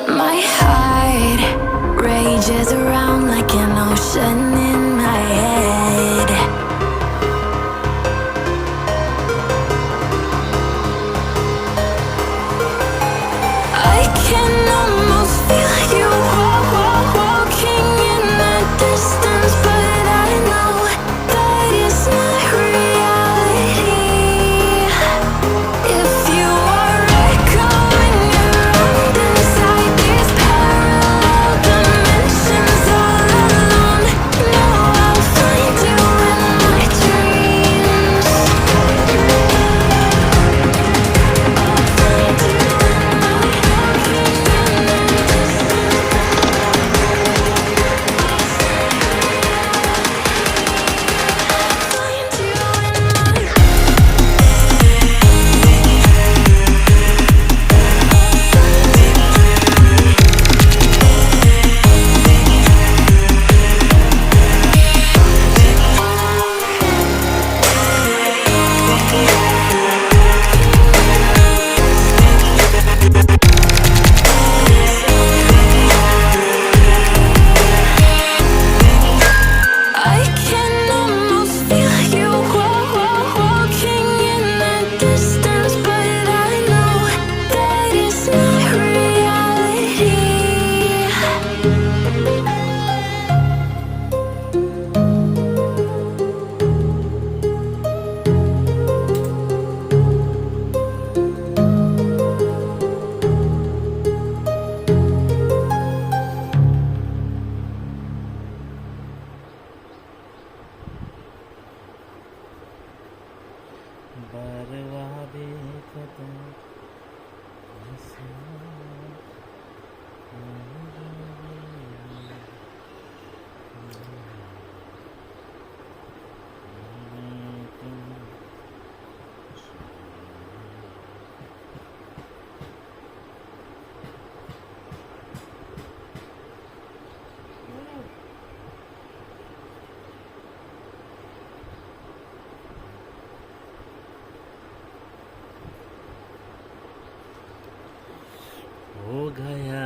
My heart rages around like an ocean in my head. I can almost feel you walking in the distance, but I know that it's not reality. If you are echoing around inside these parallel dimensions all alone, know I'll find you in my dreams. I'll find you in my walking in the find you in my I can almost feel you walking in the distance, but I know that it's not reality. बर्बादी खत्म हो गया